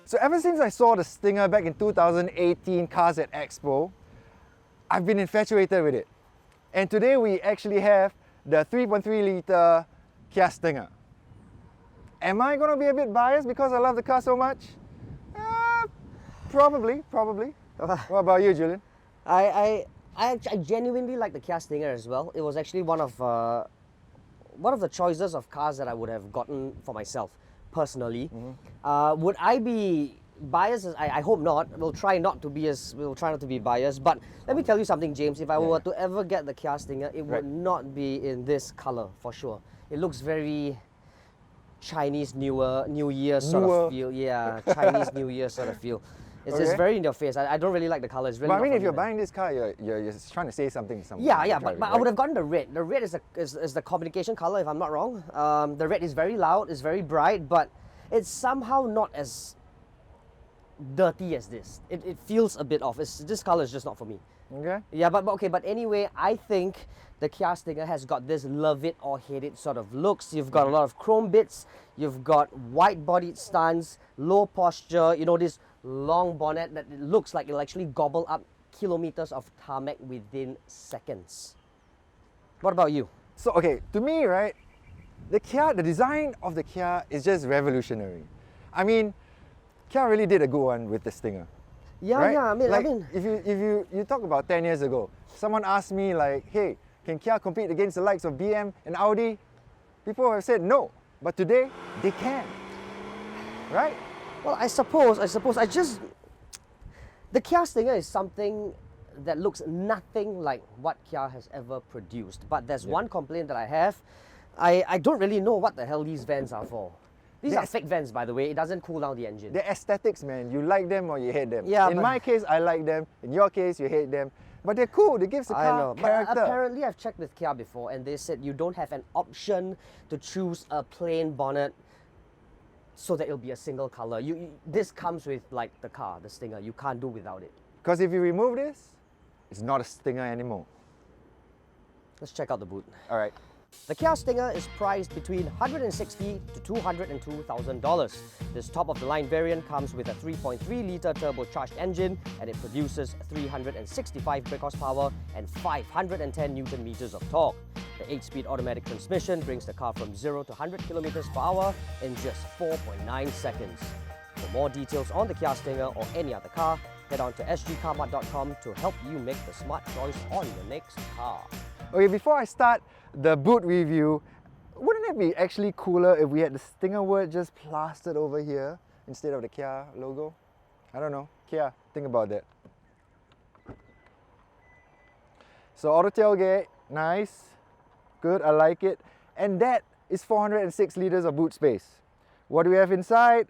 So ever since I saw the Stinger back in 2018 Cars at Expo, I've been infatuated with it. And today we actually have the 3.3 litre Kia Stinger. Am I going to be a bit biased because I love the car so much? Probably. What about you, Julian? I genuinely like the Kia Stinger as well. It was actually one of the choices of cars that I would have gotten for myself personally. Would I be biased? I hope not. We'll try not to be biased. But let me tell you something, James. If I were to ever get the Kia Stinger, it would not be in this color for sure. It looks very Chinese New Year sort of feel. Yeah, Chinese New Year sort of feel. It's just very in your face. I don't really like the color. It's really. But I mean, if you're buying this car, you're trying to say something to someone. Yeah, but I would have gotten the red. The red is the communication color, if I'm not wrong. The red is very loud, it's very bright, but it's somehow not as dirty as this. It feels a bit off. This color is just not for me. Okay. Yeah, but anyway, I think the Kia Stinger has got this love it or hate it sort of looks. You've got a lot of chrome bits. You've got wide-bodied stance, low posture. You know, this long bonnet that it looks like it'll actually gobble up kilometers of tarmac within seconds. What about you? So okay, to me, right, the design of the Kia is just revolutionary. I mean, Kia really did a good one with the Stinger. Yeah, right? yeah. I mean, if you talk about 10 years ago, someone asked me like, hey, can Kia compete against the likes of BM and Audi? People have said no, but today they can, right? Well, I suppose. The Kia Stinger is something that looks nothing like what Kia has ever produced. But there's one complaint that I have. I don't really know what the hell these vents are for. These are fake vents, by the way. It doesn't cool down the engine. They're aesthetics, man. You like them or you hate them. Yeah, in my case, I like them. In your case, you hate them. But they're cool. They give the car character. But apparently, I've checked with Kia before, and they said you don't have an option to choose a plain bonnet so that it'll be a single color. This comes with like the car, the Stinger. You can't do without it. Because if you remove this, it's not a Stinger anymore. Let's check out the boot. All right. The Kia Stinger is priced between $160,000 to $202,000. This top-of-the-line variant comes with a 3.3-litre turbocharged engine, and it produces 365 brake horsepower and 510 Newton-meters of torque. The 8-speed automatic transmission brings the car from 0 to 100 kilometers per hour in just 4.9 seconds. For more details on the Kia Stinger or any other car, head on to sgCarMart.com to help you make the smart choice on your next car. Okay, before I start the boot review, wouldn't it be actually cooler if we had the Stinger word just plastered over here instead of the Kia logo? I don't know. Kia, think about that. So auto tailgate, nice, good, I like it. And that is 406 liters of boot space. What do we have inside?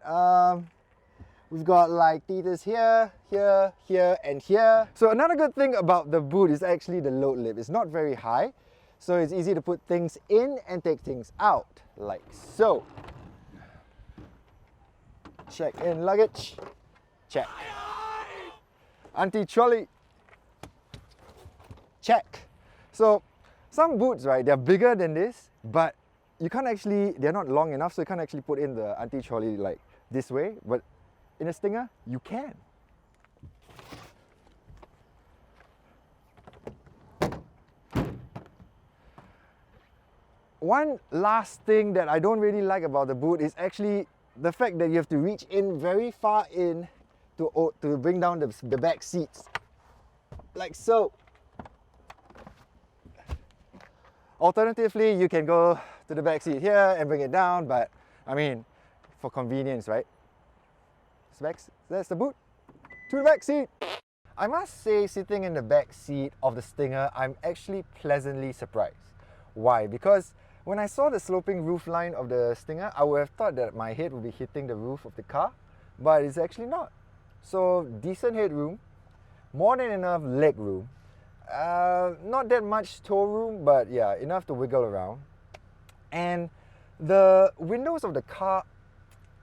We've got like teethers here, here, here, and here. So another good thing about the boot is actually the load lip. It's not very high, so it's easy to put things in and take things out, like so. Check in luggage, check. Anti-trolley, check. So some boots, right, they're bigger than this, but you can't actually, they're not long enough, so you can't actually put in the anti-trolley like this way, but in a Stinger, you can. One last thing that I don't really like about the boot is actually the fact that you have to reach in very far in to bring down the back seats, like so. Alternatively, you can go to the back seat here and bring it down, but I mean, for convenience, right? That's the boot. To the back seat. I must say, sitting in the back seat of the Stinger, I'm actually pleasantly surprised. Why? Because when I saw the sloping roof line of the Stinger, I would have thought that my head would be hitting the roof of the car, but it's actually not. So decent headroom, more than enough leg room, not that much toe room, but yeah, enough to wiggle around. And the windows of the car,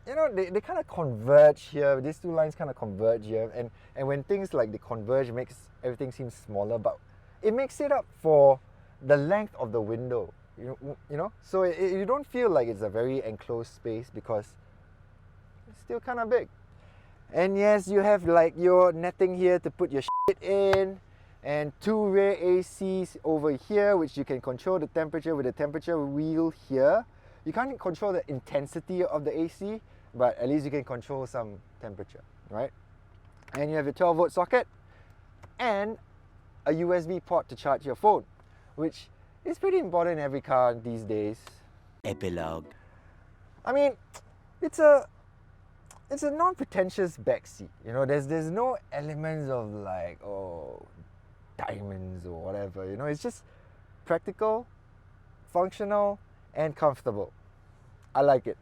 you know, they kind of converge here. These two lines kind of converge here, and when things like they converge, it makes everything seem smaller, but it makes it up for the length of the window. You know, so you don't feel like it's a very enclosed space because it's still kind of big. And yes, you have like your netting here to put your shit in, and two rear ACs over here, which you can control the temperature with the temperature wheel here. You can't control the intensity of the AC, but at least you can control some temperature, right? And you have your 12 volt socket and a USB port to charge your phone, which is pretty important in every car these days. Epilogue. I mean, it's a non-pretentious backseat. You know, there's no elements of like, oh, diamonds or whatever. You know, it's just practical, functional, and comfortable. I like it.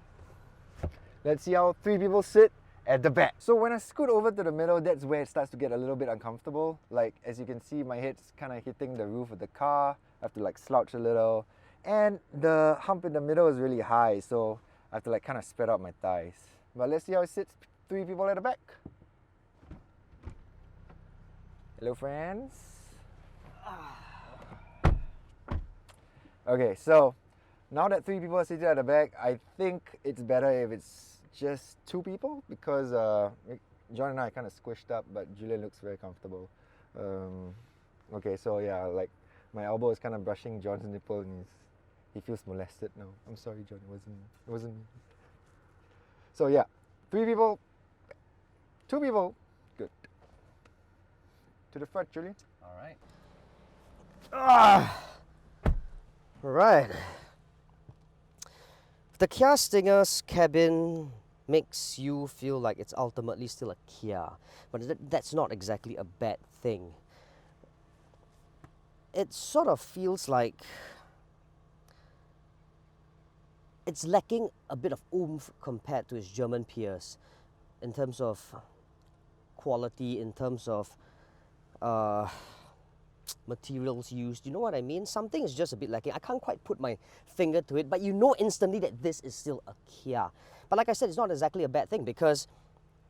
Let's see how three people sit at the back. So when I scoot over to the middle, that's where it starts to get a little bit uncomfortable. Like, as you can see, my head's kind of hitting the roof of the car. I have to like slouch a little. And the hump in the middle is really high, so I have to like kind of spread out my thighs. But let's see how it sits, three people at the back. Hello, friends. Okay, so now that three people are seated at the back, I think it's better if it's just two people, because John and I are kind of squished up, but Julian looks very comfortable. Okay, so yeah, like my elbow is kind of brushing John's nipple, and he feels molested now. I'm sorry, John. It wasn't me. So yeah, three people, two people, good. To the front, Julian. All right. Right. The Kia Stinger's cabin makes you feel like it's ultimately still a Kia, but that's not exactly a bad thing. It sort of feels like it's lacking a bit of oomph compared to its German peers in terms of quality, in terms of materials used. You know what I mean? Something is just a bit lacking. I can't quite put my finger to it, but you know instantly that this is still a Kia. But like I said, it's not exactly a bad thing, because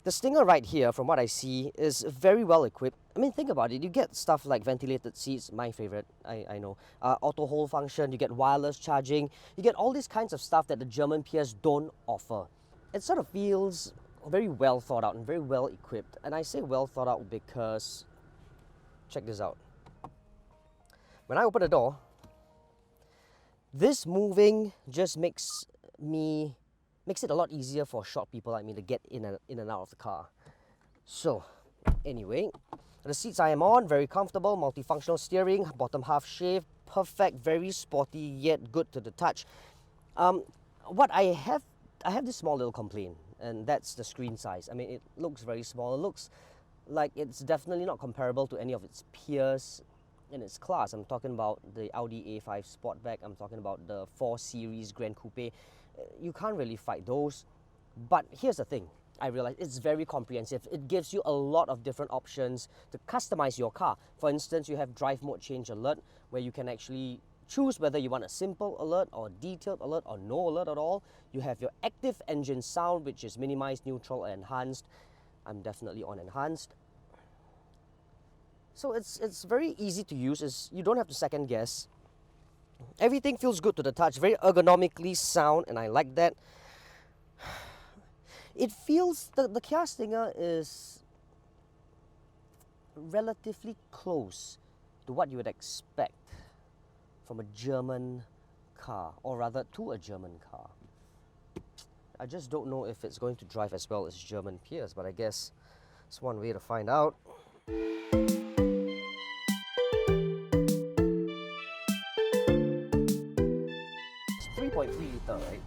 the Stinger right here, from what I see, is very well equipped. I mean, think about it. You get stuff like ventilated seats, my favorite, I know. Auto hold function, you get wireless charging. You get all these kinds of stuff that the German peers don't offer. It sort of feels very well thought out and very well equipped. And I say well thought out because, check this out. When I open the door, this moving just makes it a lot easier for short people like me to get in and out of the car. So, anyway, the seats I am on, very comfortable, multifunctional steering, bottom half shaved, perfect, very sporty yet good to the touch. What I have this small little complaint, and that's the screen size. I mean, it looks very small. It looks like it's definitely not comparable to any of its peers in its class. I'm talking about the Audi A5 Sportback, I'm talking about the 4 Series Grand Coupe. You can't really fight those. But here's the thing, I realize it's very comprehensive. It gives you a lot of different options to customize your car. For instance, you have drive mode change alert, where you can actually choose whether you want a simple alert or detailed alert or no alert at all. You have your active engine sound, which is minimized, neutral, and enhanced. I'm definitely on enhanced. So it's very easy to use. You don't have to second guess. Everything feels good to the touch, very ergonomically sound, and I like that. It feels, the Kia Stinger is relatively close to what you would expect from a German car, or rather to a German car. I just don't know if it's going to drive as well as German peers, but I guess it's one way to find out. 3.3 litre, right?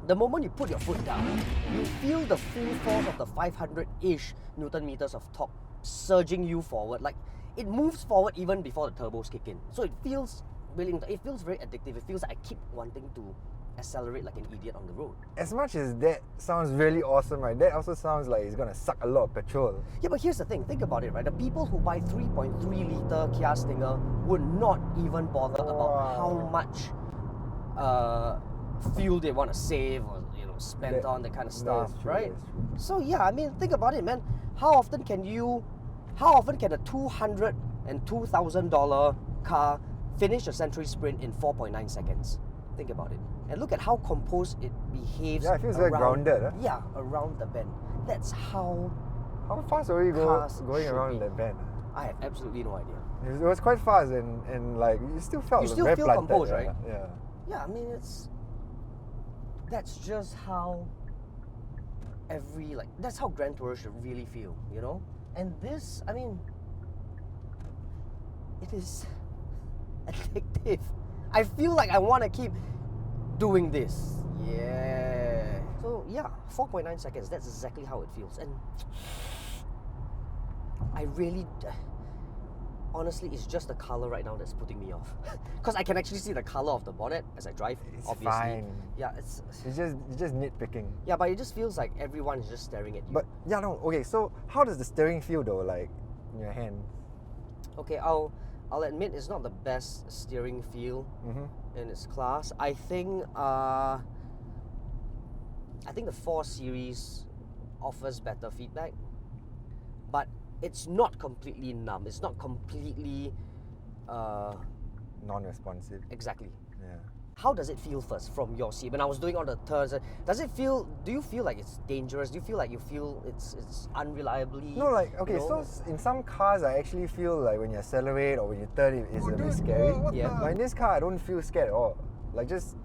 The moment you put your foot down, you feel the full force of the 500-ish Newton meters of torque surging you forward. Like, it moves forward even before the turbos kick in. So it feels very addictive. It feels like I keep wanting to accelerate like an idiot on the road. As much as that sounds really awesome, right, that also sounds like it's gonna suck a lot of petrol. Yeah, but here's the thing, think about it, right? The people who buy 3.3 litre Kia Stinger would not even bother about how much fuel they want to save or spend on that kind of stuff, right? So yeah, I mean, think about it, man. How often can a $202,000 car finish a century sprint in 4.9 seconds? Think about it. And look at how composed it behaves. Yeah, it feels very grounded. Huh? Yeah, around the bend. That's how How fast were you cars going should around be. in that van? I have absolutely no idea. It was quite fast and like you still felt You still very feel planted, composed, yeah, right? Yeah. Yeah, I mean that's just how that's how Grand Tourer should really feel, you know? And this, I mean, it is addictive. I feel like I want to keep doing this. Yeah. So yeah, 4.9 seconds, that's exactly how it feels. And I really, honestly, it's just the color right now that's putting me off. Because I can actually see the color of the bonnet as I drive, It's obviously. fine. Yeah, it's It's just nitpicking. yeah, but it just feels like everyone is just staring at you. But yeah, no. Okay, so how does the steering feel though? Like in your hand? Okay, I'll admit it's not the best steering feel in its class. I think the 4 Series offers better feedback, but it's not completely numb. It's not completely Non-responsive. exactly. Yeah. How does it feel first from your seat? When I was doing all the turns, do you feel like it's dangerous? Do you feel like it's unreliably? No, like okay, you know? so in some cars I actually feel like when you accelerate or when you turn it's a bit scary. Yeah. But in this car I don't feel scared at all. Like just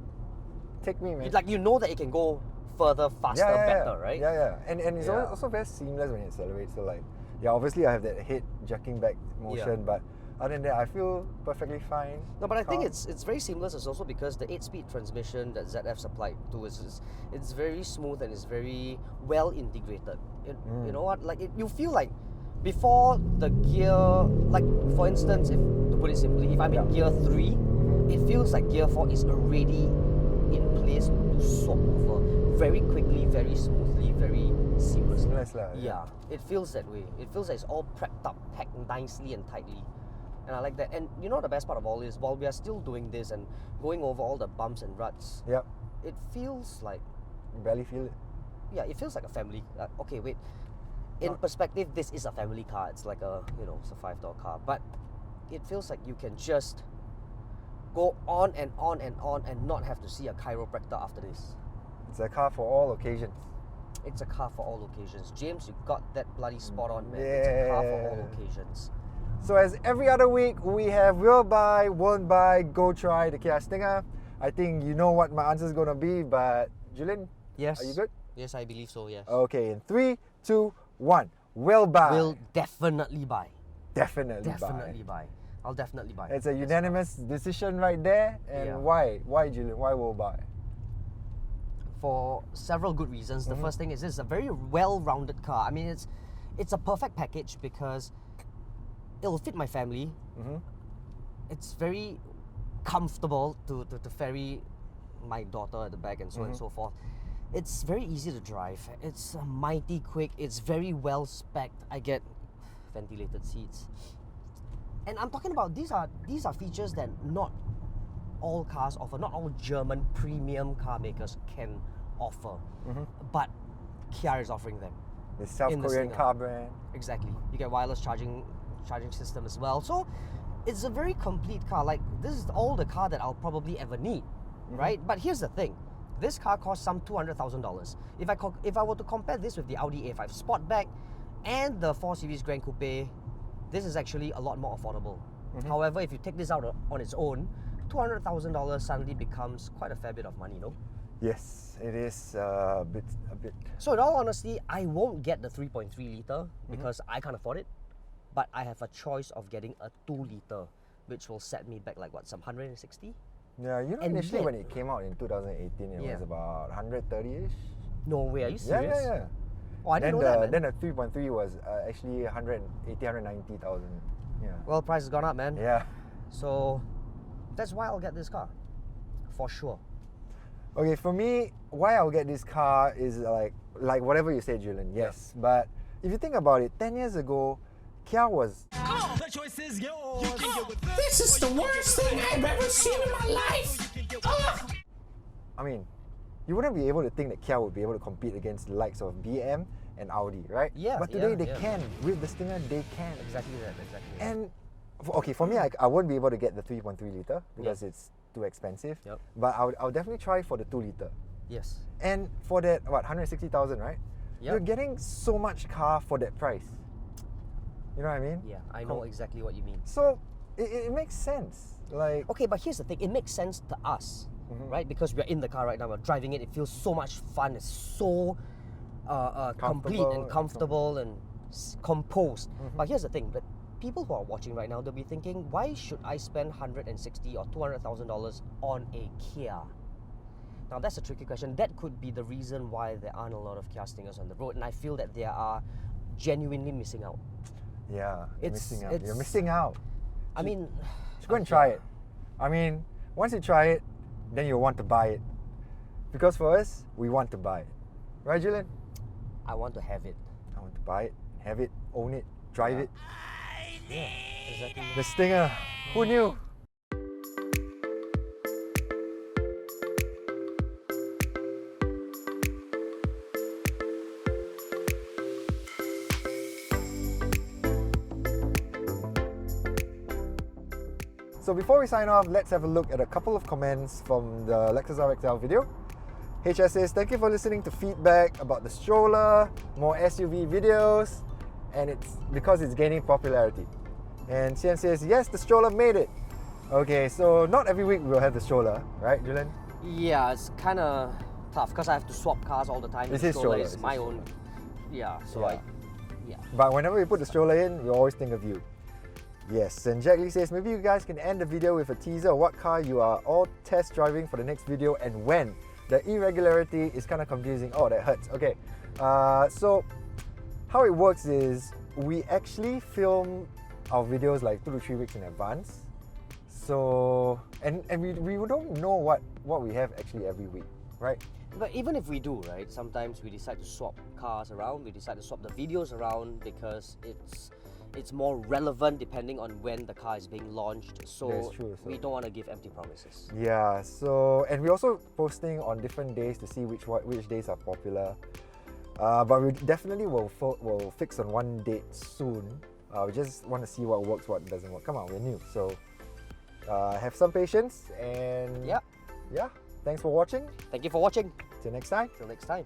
take me, man. Like you know that it can go further, faster, better, right? Yeah. And it's Yeah. also very seamless when you accelerate. So like, yeah, obviously I have that head jerking back motion, but other than that I feel perfectly fine. No, but I think Calm. it's very seamless. It's also because the 8-speed transmission that ZF supplied to us it's very smooth and it's very well integrated. You know what? Like you feel like before the gear, like for instance, if to put it simply, if I'm in gear 3, it feels like gear 4 is already in place to swap over very quickly, very smoothly, very seamlessly. Seamless lah, Yeah, it feels that way. It feels like it's all prepped up, packed nicely and tightly. And I like that. And you know the best part of all is, while we are still doing this and going over all the bumps and ruts, Yep. it feels like, You barely feel it. yeah, it feels like a family. Okay, wait. In perspective, this is a family car. It's like it's a 5-door car. But it feels like you can just go on and on and on and not have to see a chiropractor after this. It's a car for all occasions. It's a car for all occasions. James, you got that bloody spot on, man. It's a car for all Yeah. occasions. So as every other week, we have will buy, won't buy, go try the Kia Stinger. I think you know what my answer is going to be, but Julian, Yes. are you good? Yes, I believe so, yes. Okay, in 3, 2, 1, will buy. Will definitely buy. definitely Definitely buy. I'll definitely buy. It's a This unanimous decision right there. And Yeah. why? Why, Julian? Why will buy? car. For several good reasons. The first thing is it's a very well-rounded car. I mean, it's a perfect package because it'll fit my family. It's very comfortable to ferry my daughter at the back and so on and so forth. It's very easy to drive. It's mighty quick. It's very well spec'd. I get ventilated seats. And I'm talking about these are features that not all cars offer. Not all German premium car makers can offer. But Kia is offering them. The South In the Korean Stinger. car brand. Exactly. You get wireless charging system as well. So it's a very complete car. Like this is all the car that I'll probably ever need, right? But here's the thing. This car costs some $200,000. If I were to compare this with the Audi A5 Sportback and the 4 Series Grand Coupe, this is actually a lot more affordable. However, if you take this out on its own, $200,000 suddenly becomes quite a fair bit of money, no? Yes, it is a bit. So in all honesty, I won't get the 3.3 litre because I can't afford it. But I have a choice of getting a 2 litre, which will set me back like what, some 160? Yeah, you know, And initially then- when it came out in 2018, it Yeah. was about 130-ish. No way, are you Yeah, serious? yeah. Oh, I didn't Then know that, man. Then the 3.3 was actually 190,000. Yeah. Well, price has gone up, man. Yeah. So that's why I'll get this car, for sure. Okay, for me, why I'll get this car is like whatever you said, Julian. Yes, but if you think about it, 10 years ago, Kia was The choice is yours. This is the worst thing I've ever seen in my life. Ugh. I mean, you wouldn't be able to think that Kia would be able to compete against the likes of BM and Audi, right? Yeah, But today yeah, they yeah. can. With the Stinger, they can. Exactly that, exactly that. And for me, I won't be able to get the 3.3 litre because it's too expensive. Yep. But I'll definitely try for the 2 litre. Yes. And for that, 160,000, right? you're getting so much car for that price. You know what I mean? Yeah, I know exactly what you mean. So it makes sense. Like, Okay, but here's the thing. It makes sense to us, right? Because we're in the car right now. We're driving it. It feels so much fun. It's so complete and comfortable and composed. But here's the thing. But people who are watching right now, they'll be thinking, why should I spend $160,000 or $200,000 on a Kia? Now that's a tricky question. That could be the reason why there aren't a lot of Kia Stingers on the road, and I feel that they are genuinely missing out. yeah, you're It's- missing out. You're it's- missing out. I mean, Just go and try it. I mean, once you try it, then you'll want to buy it. Because for us, we want to buy it. Right, Julian? I want to have it. I want to buy it, have it, own it, drive it. Yeah, exactly. The Stinger. Who knew? So before we sign off, let's have a look at a couple of comments from the Lexus RXL video. HS says, thank you for listening to feedback about the stroller, more SUV videos, and it's because it's gaining popularity. And Xian says, yes, the stroller made it. Okay, so not every week we'll have the stroller, right, Julian? Yeah, it's kind of tough because I have to swap cars all the time. It's The his stroller, is it's my his own. Yeah, so Yeah. yeah. But whenever we put the stroller in, we always think of you. Yes, and Jack Lee says, maybe you guys can end the video with a teaser of what car you are all test driving for the next video and when. The irregularity is kind of confusing. Oh, that hurts. Okay, so how it works is we actually film our videos like 2 to 3 weeks in advance. So, and we don't know what we have actually every week, right? But even if we do, right, sometimes we decide to swap cars around, we decide to swap the videos around because it's more relevant depending on when the car is being launched. So That's true, so- we don't want to give empty promises. Yeah, so, and we're also posting on different days to see which days are popular. But we definitely will fix on one date soon. We just want to see what works, what doesn't work. Come on, we're new, so have some patience and Yeah. yeah. Thanks for watching. Thank you for watching. Till next time. Till next time.